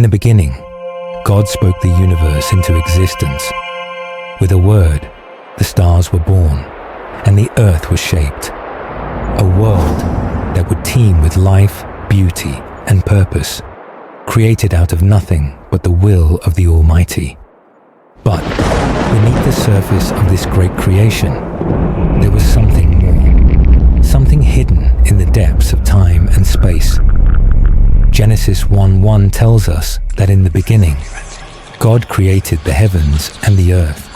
In the beginning, God spoke the universe into existence. With a word, the stars were born, and the earth was shaped. A world that would teem with life, beauty, and purpose, created out of nothing but the will of the Almighty. But beneath the surface of this great creation, there was something more, something hidden in the depths of time and space. Genesis 1:1 tells us that in the beginning, God created the heavens and the earth.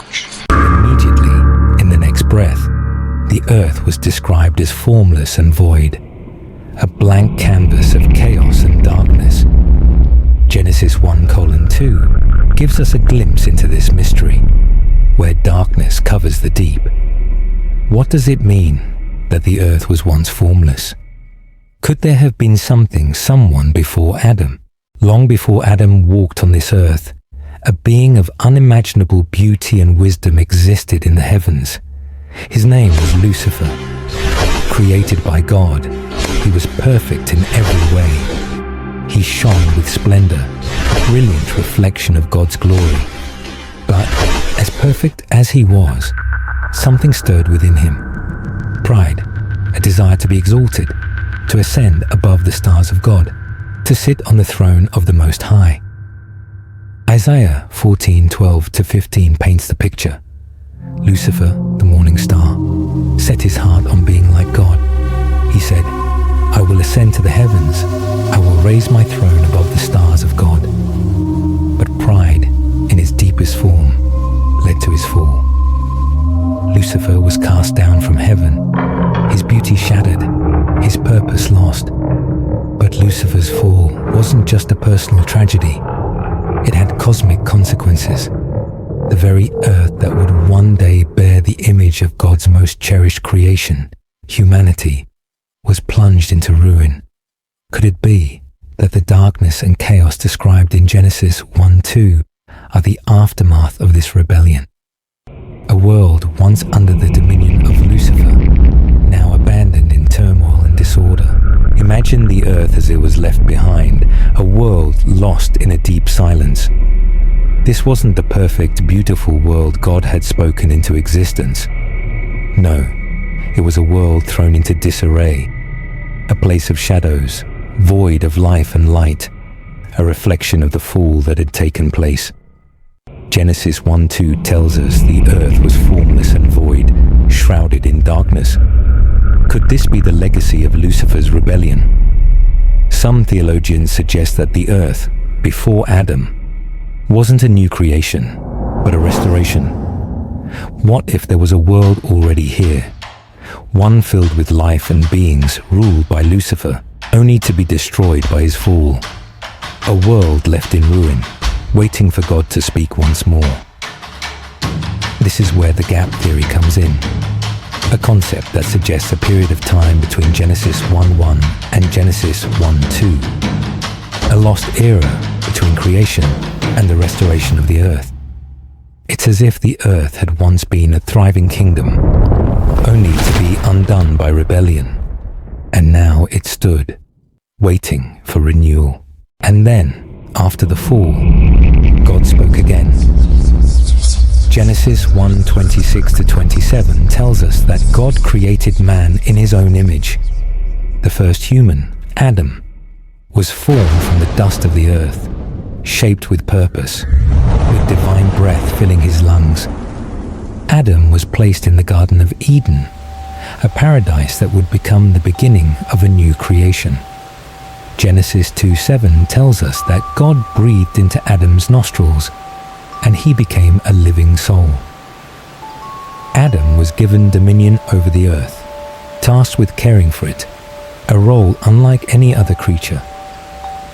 Immediately, in the next breath, the earth was described as formless and void, a blank canvas of chaos and darkness. Genesis 1:2 gives us a glimpse into this mystery, where darkness covers the deep. What does it mean that the earth was once formless? Could there have been someone before Adam? Long before Adam walked on this earth, a being of unimaginable beauty and wisdom existed in the heavens. His name was Lucifer. Created by God, he was perfect in every way. He shone with splendor, a brilliant reflection of God's glory. But as perfect as he was, something stirred within him. Pride, a desire to be exalted, to ascend above the stars of God, to sit on the throne of the Most High. Isaiah 14:12-15 paints the picture. Lucifer, the morning star, set his heart on being like God. He said, "I will ascend to the heavens. I will raise my throne above the stars of God." But pride, in its deepest form, led to his fall. Lucifer was cast down from heaven, his beauty shattered, his purpose lost. But Lucifer's fall wasn't just a personal tragedy. It had cosmic consequences. The very earth that would one day bear the image of God's most cherished creation, humanity, was plunged into ruin. Could it be that the darkness and chaos described in Genesis 1:2 are the aftermath of this rebellion? A world once under the dominion of Lucifer, now abandoned in turmoil and disorder. Imagine the earth as it was left behind, a world lost in a deep silence. This wasn't the perfect, beautiful world God had spoken into existence. No, it was a world thrown into disarray, a place of shadows, void of life and light, a reflection of the fall that had taken place. Genesis 1:2 tells us the earth was formless and void, shrouded in darkness. Could this be the legacy of Lucifer's rebellion? Some theologians suggest that the earth, before Adam, wasn't a new creation, but a restoration. What if there was a world already here, one filled with life and beings ruled by Lucifer, only to be destroyed by his fall? A world left in ruin, waiting for God to speak once more. This is where the gap theory comes in, a concept that suggests a period of time between Genesis 1:1 and Genesis 1:2, a lost era between creation and the restoration of the earth. It's as if the earth had once been a thriving kingdom, only to be undone by rebellion, and now it stood, waiting for renewal. And then, after the fall, God spoke again. Genesis 1:26-27 tells us that God created man in his own image. The first human, Adam, was formed from the dust of the earth, shaped with purpose, with divine breath filling his lungs. Adam was placed in the Garden of Eden, a paradise that would become the beginning of a new creation. Genesis 2:7 tells us that God breathed into Adam's nostrils, and he became a living soul. Adam was given dominion over the earth, tasked with caring for it, a role unlike any other creature.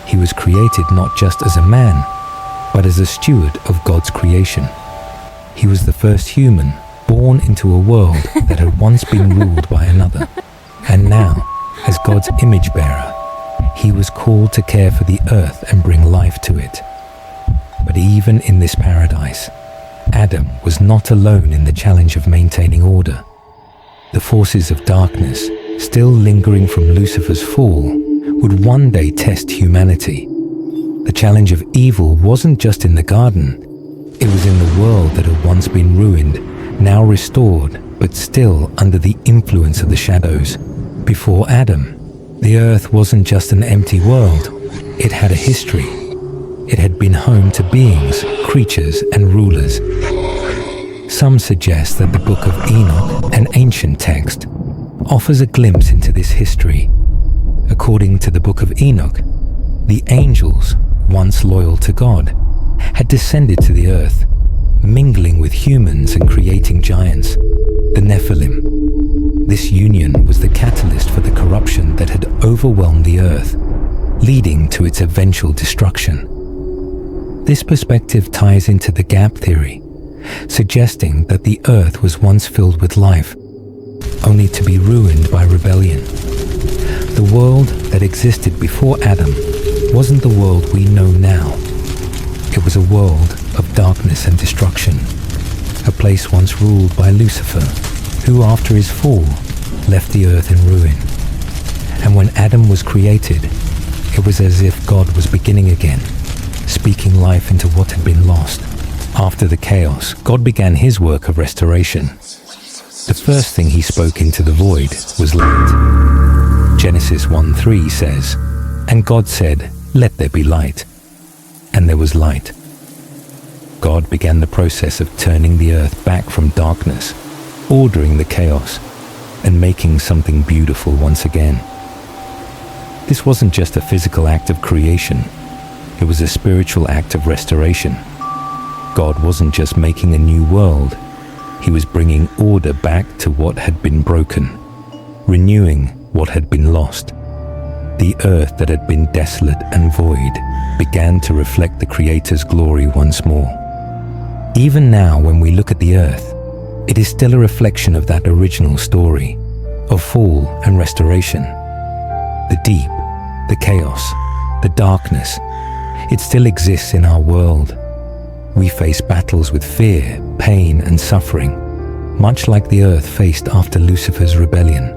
He was created not just as a man, but as a steward of God's creation. He was the first human born into a world that had once been ruled by another. And now, as God's image bearer, he was called to care for the earth and bring life to it. But even in this paradise, Adam was not alone in the challenge of maintaining order. The forces of darkness, still lingering from Lucifer's fall, would one day test humanity. The challenge of evil wasn't just in the garden. It was in the world that had once been ruined, now restored, but still under the influence of the shadows. Before Adam, the earth wasn't just an empty world. It had a history. It had been home to beings, creatures, and rulers. Some suggest that the Book of Enoch, an ancient text, offers a glimpse into this history. According to the Book of Enoch, the angels, once loyal to God, had descended to the earth, mingling with humans and creating giants, the Nephilim. This union was the catalyst for the corruption that had overwhelmed the earth, leading to its eventual destruction. This perspective ties into the gap theory, suggesting that the earth was once filled with life, only to be ruined by rebellion. The world that existed before Adam wasn't the world we know now. It was a world of darkness and destruction, a place once ruled by Lucifer, who after his fall left the earth in ruin. And when Adam was created, it was as if God was beginning again, speaking life into what had been lost. After the chaos, God began his work of restoration. The first thing he spoke into the void was light. Genesis 1:3 says, "And God said, 'Let there be light.' And there was light." God began the process of turning the earth back from darkness, ordering the chaos, and making something beautiful once again. This wasn't just a physical act of creation. It was a spiritual act of restoration. God wasn't just making a new world. He was bringing order back to what had been broken, renewing what had been lost. The earth that had been desolate and void began to reflect the Creator's glory once more. Even now, when we look at the earth, it is still a reflection of that original story of fall and restoration. The deep, the chaos, the darkness, it still exists in our world. We face battles with fear, pain, and suffering, much like the earth faced after Lucifer's rebellion.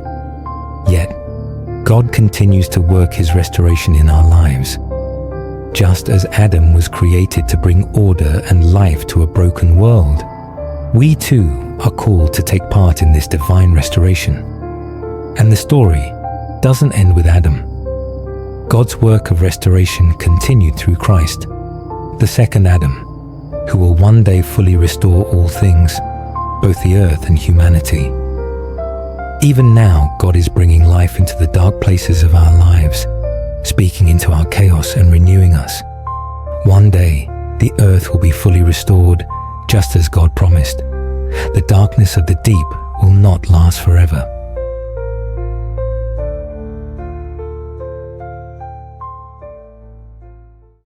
Yet, God continues to work his restoration in our lives. Just as Adam was created to bring order and life to a broken world, we too are called to take part in this divine restoration. And the story doesn't end with Adam. God's work of restoration continued through Christ, the second Adam, who will one day fully restore all things, both the earth and humanity. Even now, God is bringing life into the dark places of our lives, speaking into our chaos and renewing us. One day, the earth will be fully restored, just as God promised. The darkness of the deep will not last forever.